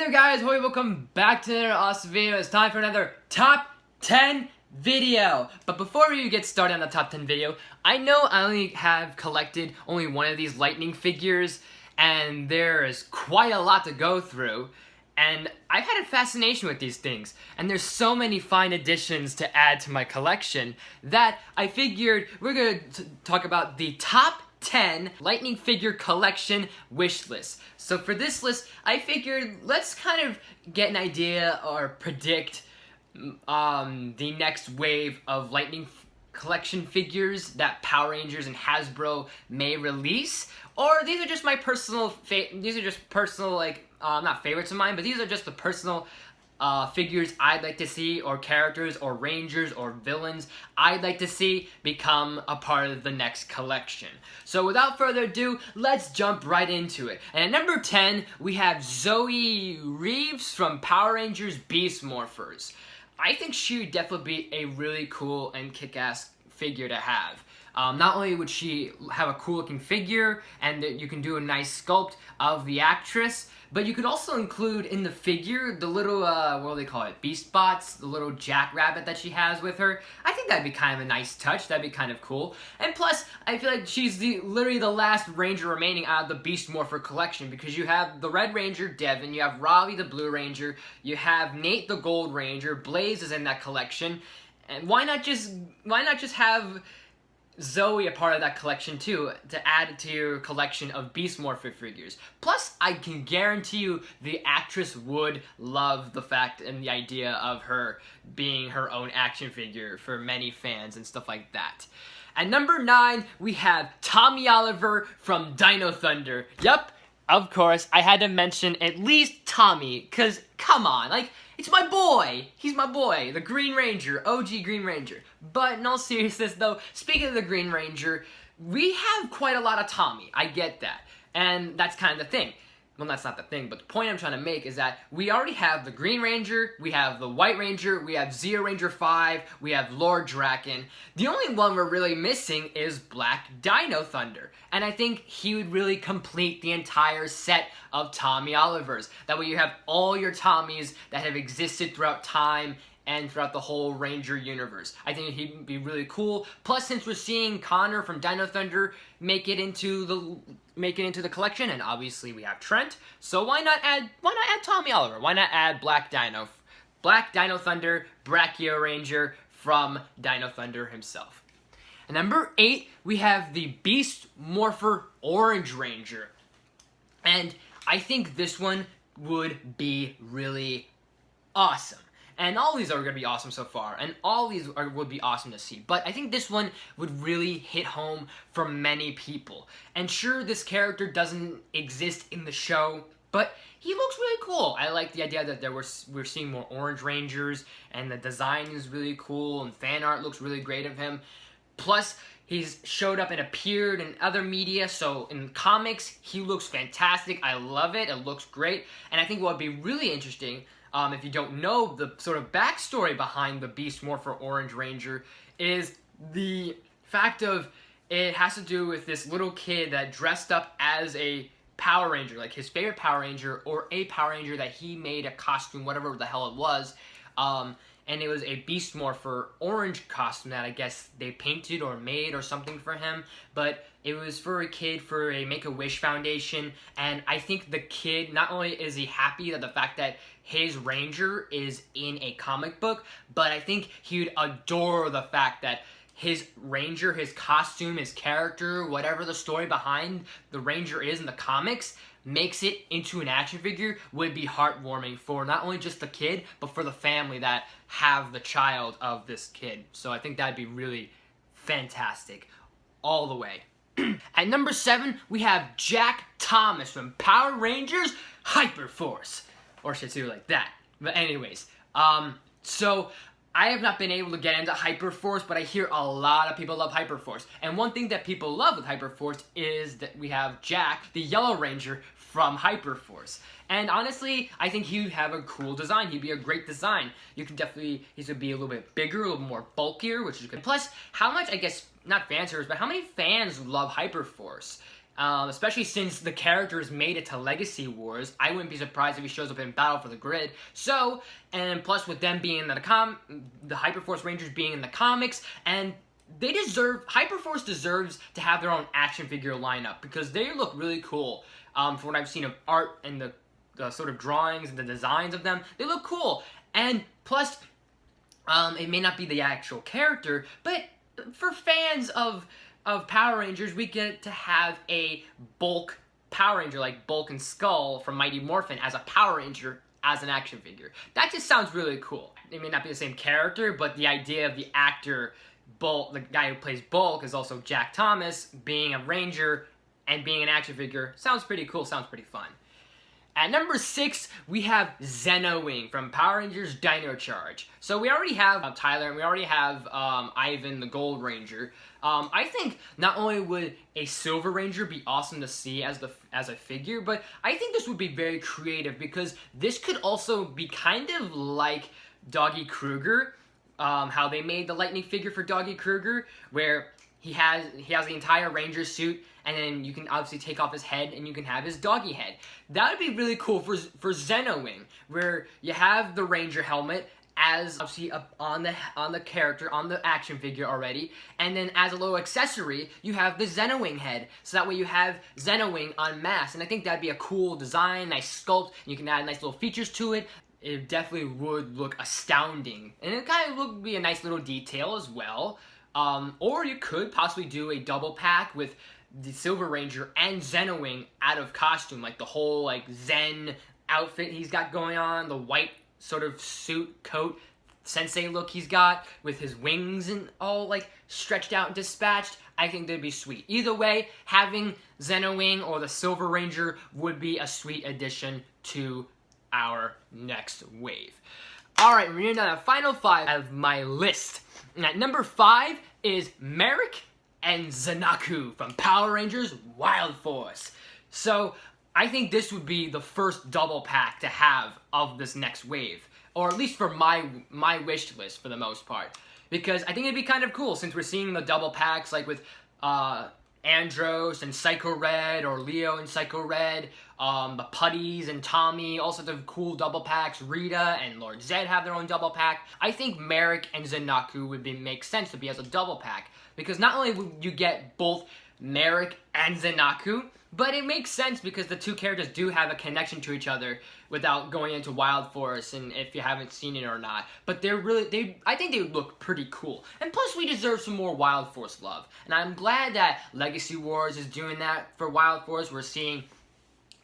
there guys, welcome back to another awesome video. It's time for another top 10 video. But before we get started on the top 10 video, I know I only have collected only one of these lightning figures, and there is quite a lot to go through. And I've had a fascination with these things, and there's so many fine additions to add to my collection that I figured we're gonna talk about the top 10 lightning figure collection wish list. So for this list, I figured let's kind of get an idea or predict the next wave of lightning collection figures that Power Rangers and Hasbro may release. Or these are just my personal not favorites of mine, but these are just the personal figures I'd like to see, or characters, or rangers, or villains I'd like to see become a part of the next collection. So without further ado, let's jump right into it. And at number 10, we have Zoe Reeves from Power Rangers Beast Morphers. I think she would definitely be a really cool and kick-ass figure to have. Not only would she have a cool looking figure, and that you can do a nice sculpt of the actress, but you could also include in the figure the little, what do they call it, Beast Bots, the little jackrabbit that she has with her. I think that'd be kind of a nice touch, that'd be kind of cool. And plus, I feel like she's literally the last Ranger remaining out of the Beast Morpher collection, because you have the Red Ranger, Devin, you have Robbie the Blue Ranger, you have Nate the Gold Ranger, Blaze is in that collection, and why not just have Zoe a part of that collection too, to add to your collection of Beast Morpher figures. Plus, I can guarantee you the actress would love the fact and the idea of her being her own action figure for many fans and stuff like that. At number 9, we have Tommy Oliver from Dino Thunder. Yup, of course, I had to mention at least Tommy, because come on, like, it's my boy! He's my boy, the Green Ranger, OG Green Ranger. But in all seriousness though, speaking of the Green Ranger, we have quite a lot of Tommy, I get that. And that's kind of the thing. Well, that's not the thing, but the point I'm trying to make is that we already have the Green Ranger, we have the White Ranger, we have Zeo Ranger 5, we have Lord Draken. The only one we're really missing is Black Dino Thunder. And I think he would really complete the entire set of Tommy Olivers. That way you have all your Tommies that have existed throughout time and throughout the whole Ranger universe. I think he'd be really cool. Plus, since we're seeing Connor from Dino Thunder make it into the collection, and obviously we have Trent, so why not add Tommy Oliver? Why not add Black Dino Thunder, Brachio Ranger from Dino Thunder himself. And number 8, we have the Beast Morpher Orange Ranger. And I think this one would be really awesome. And all these are going to be awesome so far, and all these would be awesome to see. But I think this one would really hit home for many people. And sure, this character doesn't exist in the show, but he looks really cool. I like the idea that we're seeing more Orange Rangers, and the design is really cool, and fan art looks really great of him. Plus, he's showed up and appeared in other media, so in comics, he looks fantastic. I love it. It looks great. And I think what would be really interesting, if you don't know the sort of backstory behind the Beast Morpher Orange Ranger, is the fact of it has to do with this little kid that dressed up as a Power Ranger, like his favorite Power Ranger, or a Power Ranger that he made a costume, whatever the hell it was, and it was a Beast Morpher orange costume that I guess they painted or made or something for him, but it was for a kid for a Make-A-Wish Foundation, and I think the kid, not only is he happy that the fact that his Ranger is in a comic book, but I think he would adore the fact that his Ranger, his costume, his character, whatever the story behind the Ranger is in the comics, makes it into an action figure would be heartwarming for not only just the kid, but for the family that have the child of this kid. So I think that'd be really fantastic all the way. At number 7, we have Jack Thomas from Power Rangers Hyperforce. Or should do like that. But anyways, so I have not been able to get into Hyperforce, but I hear a lot of people love Hyperforce. And one thing that people love with Hyperforce is that we have Jack, the Yellow Ranger from Hyperforce. And honestly, I think he would have a cool design. He'd be a great design. You can definitely, he's gonna be a little bit bigger, a little more bulkier, which is good. Plus, how much, I guess, not fan service, but how many fans love Hyperforce? especially since the characters made it to Legacy Wars. I wouldn't be surprised if he shows up in Battle for the Grid. So, and plus with them being in the Hyperforce Rangers being in the comics, and Hyperforce deserves to have their own action figure lineup because they look really cool. From what I've seen of art and the sort of drawings and the designs of them, they look cool. And plus, it may not be the actual character, but for fans of Power Rangers, we get to have a bulk Power Ranger like Bulk and Skull from Mighty Morphin as a Power Ranger as an action figure. That just sounds really cool. It may not be the same character, but the idea of the actor Bulk, the guy who plays Bulk, is also Jack Thomas, being a Ranger and being an action figure, sounds pretty cool, sounds pretty fun. At number 6, we have Zeno Wing from Power Rangers Dino Charge. So we already have Tyler, and we already have Ivan the Gold Ranger. I think not only would a Silver Ranger be awesome to see as a figure, but I think this would be very creative because this could also be kind of like Doggy Kruger, how they made the Lightning figure for Doggy Kruger, where he has the entire Ranger suit, and then you can obviously take off his head, and you can have his doggy head. That would be really cool for Zeno Wing, where you have the Ranger helmet as obviously up on the character, on the action figure already, and then as a little accessory, you have the Zeno Wing head. So that way you have Zeno Wing unmasked, and I think that'd be a cool design, nice sculpt, and you can add nice little features to it. It definitely would look astounding, and it kind of would be a nice little detail as well. Or you could possibly do a double pack with the Silver Ranger and Zeno Wing out of costume, like the whole like Zen outfit he's got going on, the white sort of suit coat sensei look he's got with his wings and all like stretched out and dispatched. I think that'd be sweet. Either way, having Zeno Wing or the Silver Ranger would be a sweet addition to our next wave. Alright, we're into the final 5 of my list. And at number 5 is Merrick and Zanaku from Power Rangers Wild Force. So, I think this would be the first double pack to have of this next wave. Or at least for my wish list for the most part. Because I think it'd be kind of cool since we're seeing the double packs like with Andros and Psycho Red, or Leo and Psycho Red, the Putties and Tommy, all sorts of cool double packs. Rita and Lord Zed have their own double pack. I think Merrick and Zanaku would make sense to be as a double pack, because not only would you get both Merrick and Zanaku, but it makes sense because the two characters do have a connection to each other without going into Wild Force, and if you haven't seen it or not. But I think they would look pretty cool. And plus, we deserve some more Wild Force love. And I'm glad that Legacy Wars is doing that for Wild Force. We're seeing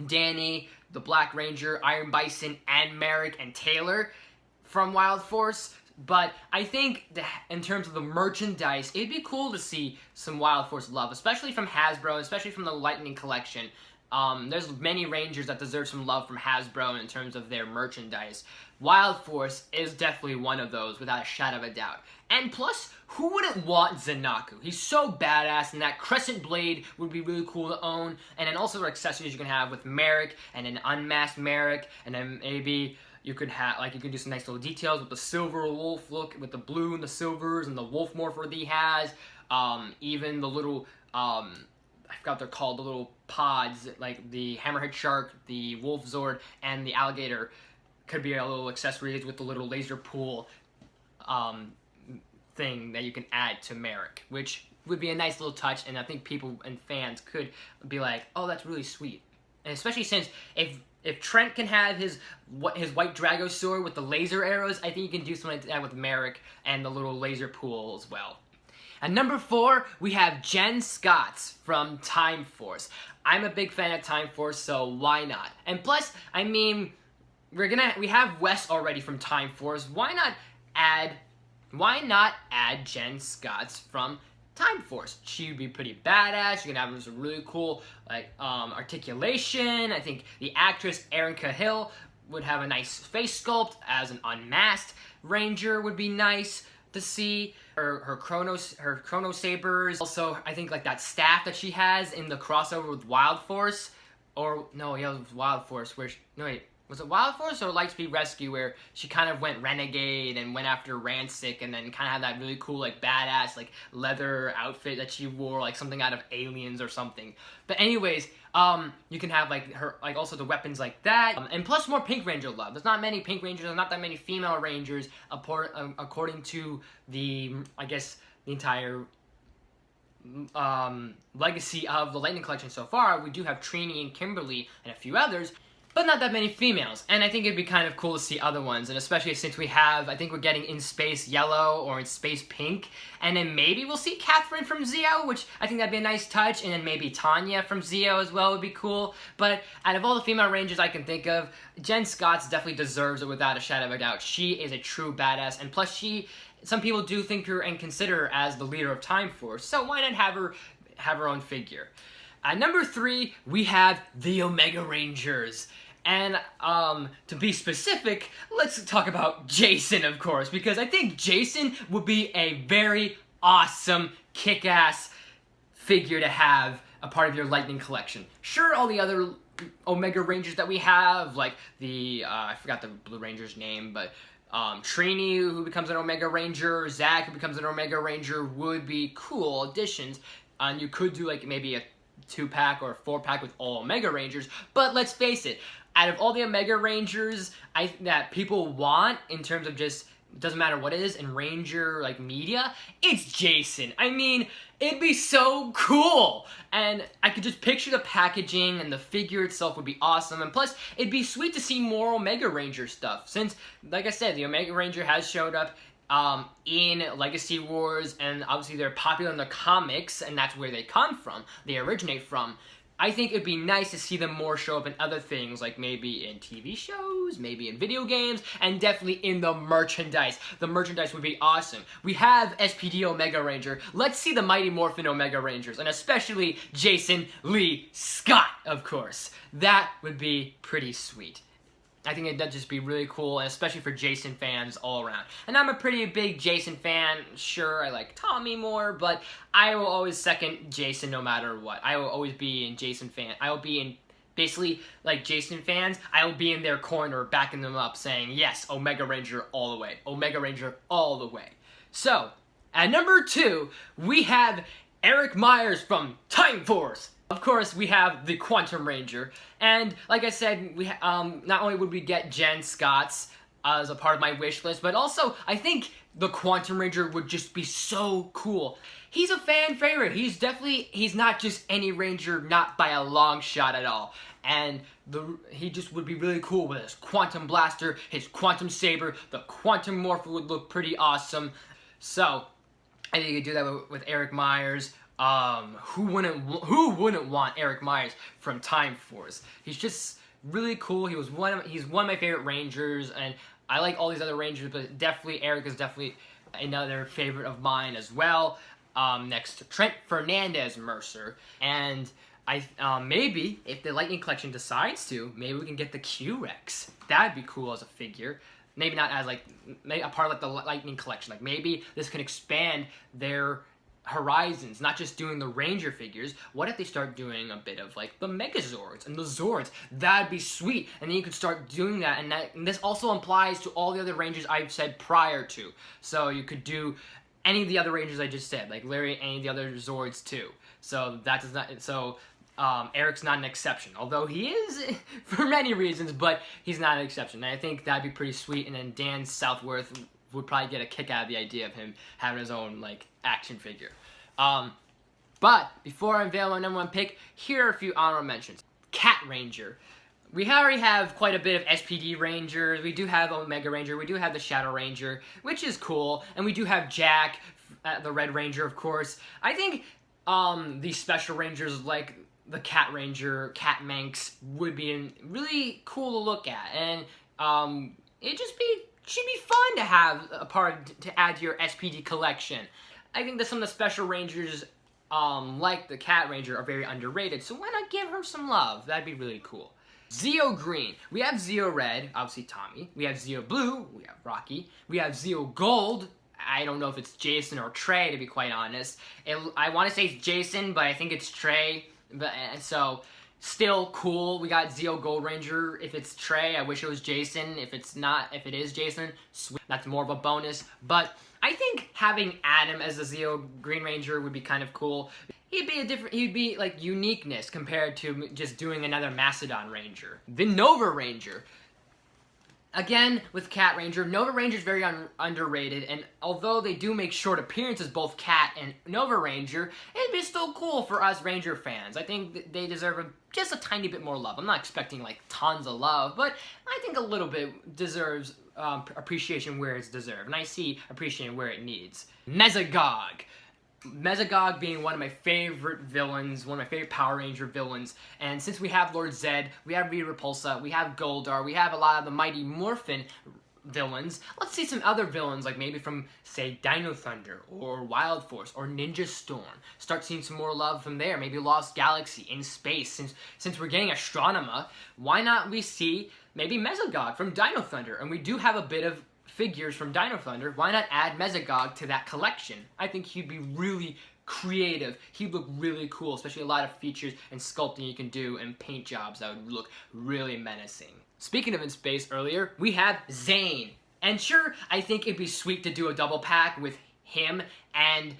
Danny, the Black Ranger, Iron Bison, and Merrick and Taylor from Wild Force. But I think in terms of the merchandise, it'd be cool to see some Wild Force love, especially from Hasbro, especially from the Lightning Collection. There's many Rangers that deserve some love from Hasbro in terms of their merchandise. Wild Force is definitely one of those, without a shadow of a doubt. And plus, who wouldn't want Zanaku? He's so badass, and that Crescent Blade would be really cool to own. And then also the accessories you can have with Merrick, and an unmasked Merrick, and then maybe you could do some nice little details with the silver wolf look, with the blue and the silvers, and the wolf morpher that he has. Even the little, I forgot what they're called, the little pods, like the Hammerhead Shark, the Wolf Zord, and the Alligator could be a little accessories with the little laser pool thing that you can add to Merrick, which would be a nice little touch, and I think people and fans could be like, oh, that's really sweet. And especially since if Trent can have his white Dragosaur with the laser arrows, I think you can do something like that with Merrick and the little laser pool as well. At number 4, we have Jen Scotts from Time Force. I'm a big fan of Time Force, so why not? And plus, I mean, we have Wes already from Time Force. Why not add Jen Scotts from Time Force? She would be pretty badass. You can have some really cool articulation. I think the actress Erin Cahill would have a nice face sculpt as an unmasked Ranger. Would be nice to see. Her Chrono Sabers. Also, I think like that staff that she has in the crossover with Wild Force. Or no, yeah, it was Wild Force. was it Wild Force or Lightspeed Rescue, where she kind of went renegade and went after Rancic, and then kind of had that really cool, like, badass, like, leather outfit that she wore, like something out of Aliens or something. But anyways, you can have, like, her, like, also the weapons like that, and plus more Pink Ranger love. There's not many Pink Rangers, there's not that many female Rangers, according to the, I guess, the entire legacy of the Lightning Collection so far. We do have Trini and Kimberly and a few others, but not that many females, and I think it'd be kind of cool to see other ones, and especially since we have, I think we're getting In Space Yellow or In Space Pink, and then maybe we'll see Catherine from Zeo, which I think that'd be a nice touch, and then maybe Tanya from Zeo as well would be cool. But out of all the female Rangers I can think of, Jen Scotts definitely deserves it without a shadow of a doubt. She is a true badass, and plus some people do think her and consider her as the leader of Time Force, so why not have her own figure? At number 3, we have the Omega Rangers. And, to be specific, let's talk about Jason, of course, because I think Jason would be a very awesome, kick-ass figure to have a part of your Lightning collection. Sure, all the other Omega Rangers that we have, like the, I forgot the Blue Ranger's name, but, Trini, who becomes an Omega Ranger, Zach, who becomes an Omega Ranger, would be cool additions. And you could do, like, maybe a 2-pack or a 4-pack with all Omega Rangers, but let's face it, out of all the Omega Rangers that people want, in terms of just, doesn't matter what it is, in Ranger, like, media, it's Jason. I mean, it'd be so cool! And I could just picture the packaging, and the figure itself would be awesome, and plus, it'd be sweet to see more Omega Ranger stuff, since, like I said, the Omega Ranger has showed up in Legacy Wars, and obviously they're popular in the comics, and that's where they come from, they originate from. I think it'd be nice to see them more show up in other things, like maybe in TV shows, maybe in video games, and definitely in the merchandise. The merchandise would be awesome. We have SPD Omega Ranger. Let's see the Mighty Morphin Omega Rangers, and especially Jason Lee Scott, of course. That would be pretty sweet. I think it'd just be really cool, and especially for Jason fans all around. And I'm a pretty big Jason fan. Sure, I like Tommy more, but I will always second Jason no matter what. I will always be in Jason fan. I will be in, basically, like Jason fans, I will be in their corner, backing them up, saying, yes, Omega Ranger all the way. Omega Ranger all the way. So, at number 2, we have Eric Myers from Time Force. Of course, we have the Quantum Ranger, and like I said, we not only would we get Jen Scotts as a part of my wish list, but also, I think the Quantum Ranger would just be so cool. He's a fan favorite. He's not just any Ranger, not by a long shot at all. And he just would be really cool with his Quantum Blaster, his Quantum Saber, the Quantum Morpher would look pretty awesome. So, I think you could do that with Eric Myers. Who wouldn't want Eric Myers from Time Force? He's just really cool. He's one of my favorite Rangers, and I like all these other Rangers, but definitely Eric is definitely another favorite of mine as well. Next to Trent Fernandez Mercer, and maybe if the Lightning Collection decides to, maybe we can get the Q-Rex. That'd be cool as a figure. Maybe not as maybe a part of the Lightning Collection. Like maybe this can expand their horizons, not just doing the Ranger figures. What if they start doing a bit of like the Megazords and the Zords? That'd be sweet, and then you could start doing that, and this also applies to all the other Rangers I've said prior to. So you could do any of the other Rangers I just said, like literally any of the other Zords too. So that does not, so Eric's not an exception, although he is for many reasons, but he's not an exception, and I think that'd be pretty sweet. And then Dan Southworth would probably get a kick out of the idea of him having his own like action figure. But before I unveil my number 1 pick, here are a few honorable mentions. Cat Ranger. We already have quite a bit of SPD Rangers. We do have Omega Ranger. We do have the Shadow Ranger, which is cool. And we do have Jack, the Red Ranger, of course. I think these special Rangers like the Cat Ranger, Cat Manx, would be really cool to look at. And it should be fun to have a part to add to your SPD collection. I think that some of the special Rangers, like the Cat Ranger, are very underrated, so why not give her some love? That'd be really cool. Zeo Green. We have Zeo Red, obviously Tommy. We have Zeo Blue, we have Rocky. We have Zeo Gold. I don't know if it's Jason or Trey, to be quite honest. I want to say it's Jason, but I think it's Trey. So, Still cool. We got Zeo Gold Ranger. If it's Trey, I wish it was Jason. If it is Jason, sweet. That's more of a bonus. But I think having Adam as the Zeo Green Ranger would be kind of cool. He'd be like uniqueness compared to just doing another Macedon Ranger. The Nova Ranger. Again, with Cat Ranger, Nova Ranger is very underrated, and although they do make short appearances, both Cat and Nova Ranger, it'd be still cool for us Ranger fans. I think they deserve just a tiny bit more love. I'm not expecting like tons of love, but I think a little bit deserves appreciation where it's deserved, and I see appreciation where it needs. Mesogog. Mesogog being one of my favorite villains, one of my favorite Power Ranger villains, and since we have Lord Zed, we have Rita Repulsa, we have Goldar, we have a lot of the mighty Morphin villains, let's see some other villains, like maybe from, say, Dino Thunder, or Wild Force, or Ninja Storm. Start seeing some more love from there, maybe Lost Galaxy, in space. Since we're getting Astronema, why not we see maybe Mesogog from Dino Thunder, and we do have a bit of figures from Dino Thunder, why not add Mesogog to that collection? I think he'd be really creative. He'd look really cool, especially a lot of features and sculpting you can do and paint jobs that would look really menacing. Speaking of in space earlier, we have Zane. And sure, I think it'd be sweet to do a double pack with him and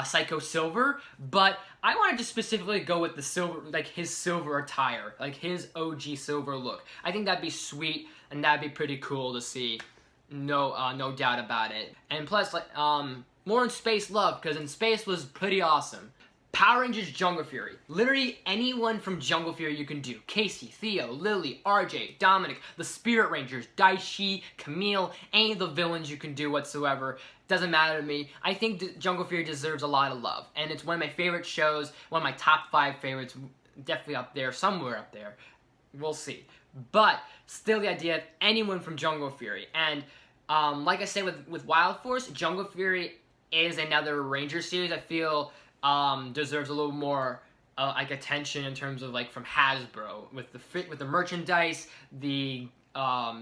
Psycho Silver, but I wanted to specifically go with the silver, like his silver attire, like his OG silver look. I think that'd be sweet, and that'd be pretty cool to see. No doubt about it. And plus, like, more in space love, because in space was pretty awesome. Power Rangers Jungle Fury. Literally anyone from Jungle Fury you can do. Casey, Theo, Lily, RJ, Dominic, the Spirit Rangers, Daishi, Camille, any of the villains you can do whatsoever. Doesn't matter to me. I think Jungle Fury deserves a lot of love. And it's one of my favorite shows, one of my top 5 favorites, definitely up there, somewhere up there. We'll see. But still the idea of anyone from Jungle Fury. And like I said with Wild Force, Jungle Fury is another Ranger series I feel deserves a little more like attention in terms of like from Hasbro with the merchandise, the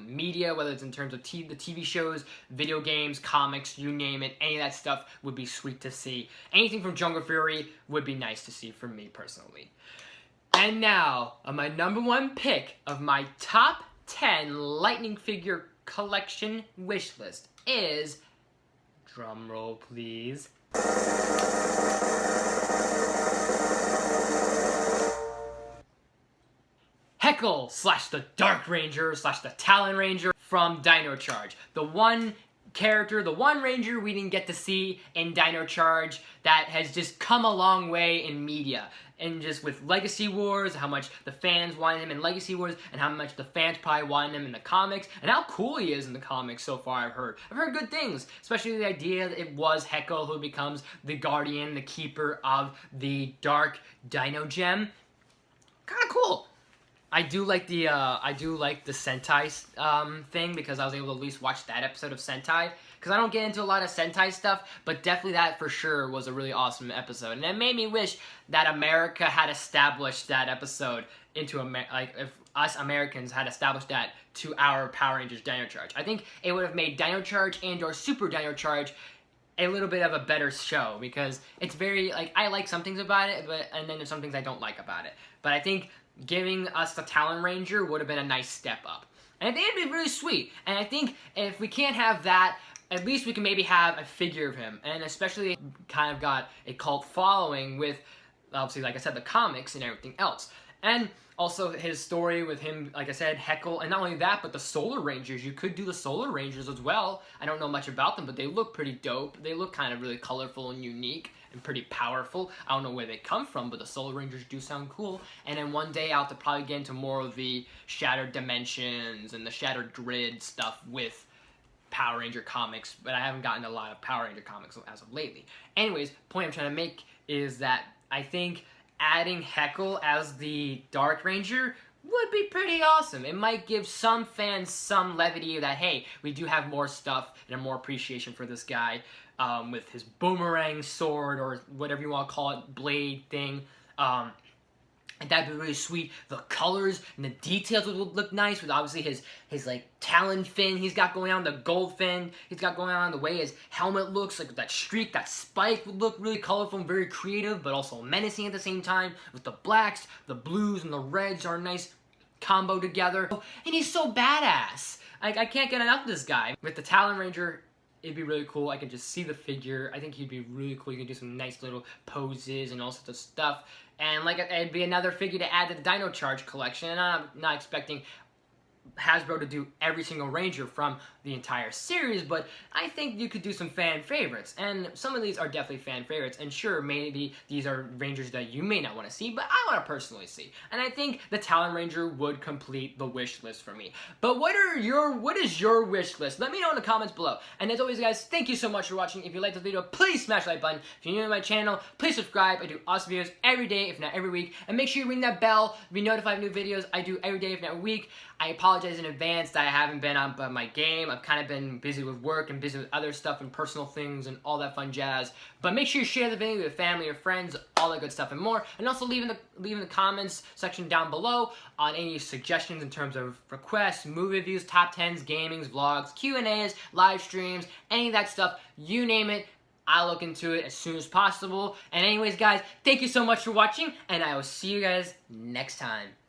media, whether it's in terms of the TV shows, video games, comics, you name it, any of that stuff would be sweet to see. Anything from Jungle Fury would be nice to see for me personally. And now, my number 1 pick of my top 10 Lightning figure collection wish list is, drumroll please, Heckle / the Dark Ranger / the Talon Ranger from Dino Charge. The one character, the one Ranger we didn't get to see in Dino Charge that has just come a long way in media. And just with Legacy Wars, how much the fans wanted him in Legacy Wars, and how much the fans probably wanted him in the comics, and how cool he is in the comics so far, I've heard. I've heard good things, especially the idea that it was Heckle who becomes the guardian, the keeper of the Dark Dino Gem. Kinda cool. I do like the Sentai thing, because I was able to at least watch that episode of Sentai. Because I don't get into a lot of Sentai stuff, but definitely that for sure was a really awesome episode. And it made me wish that America had established that episode into like if us Americans had established that to our Power Rangers Dino Charge. I think it would have made Dino Charge and/or Super Dino Charge a little bit of a better show, because it's very like I like some things about it, and then there's some things I don't like about it. But I think giving us the Talon Ranger would have been a nice step up. And I think it'd be really sweet. And I think if we can't have that, at least we can maybe have a figure of him. And especially kind of got a cult following with, obviously, like I said, the comics and everything else. And also his story with him, like I said, Heckle. And not only that, but the Solar Rangers. You could do the Solar Rangers as well. I don't know much about them, but they look pretty dope. They look kind of really colorful and unique and pretty powerful. I don't know where they come from, but the Solar Rangers do sound cool. And then one day I'll have to probably get into more of the Shattered Dimensions and the Shattered Grid stuff with Power Ranger comics, but I haven't gotten a lot of Power Ranger comics as of lately. Anyways, point I'm trying to make is that I think adding Heckle as the Dark Ranger would be pretty awesome. It might give some fans some levity that, hey, we do have more stuff and more appreciation for this guy with his boomerang sword or whatever you want to call it, blade thing. And that'd be really sweet. The colors and the details would look nice with obviously his like talon fin he's got going on, the gold fin he's got going on, the way his helmet looks, like that streak, that spike would look really colorful and very creative, but also menacing at the same time. With the blacks, the blues, and the reds are a nice combo together. And he's so badass. I can't get enough of this guy. With the Talon Ranger, it'd be really cool. I can just see the figure. I think he'd be really cool. You can do some nice little poses and all sorts of stuff. And like, it'd be another figure to add to the Dino Charge collection. And I'm not expecting Hasbro to do every single Ranger from the entire series, but I think you could do some fan favorites, and some of these are definitely fan favorites, and sure, maybe these are Rangers that you may not want to see, but I want to personally see, and I think the Talon Ranger would complete the wish list for me. But what is your wish list? Let me know in the comments below, and as always guys, thank you so much for watching. If you liked this video, please smash the like button. If you're new to my channel, please subscribe. I do awesome videos every day, if not every week, and make sure you ring that bell to be notified of new videos I do every day, if not every week. I apologize in advance that I haven't been on my game. I've kind of been busy with work and busy with other stuff and personal things and all that fun jazz. But make sure you share the video with your family or friends, all that good stuff and more. And also leave in the comments section down below on any suggestions in terms of requests, movie reviews, top 10s, gamings, vlogs, Q&As, live streams, any of that stuff. You name it. I'll look into it as soon as possible. And anyways, guys, thank you so much for watching, and I will see you guys next time.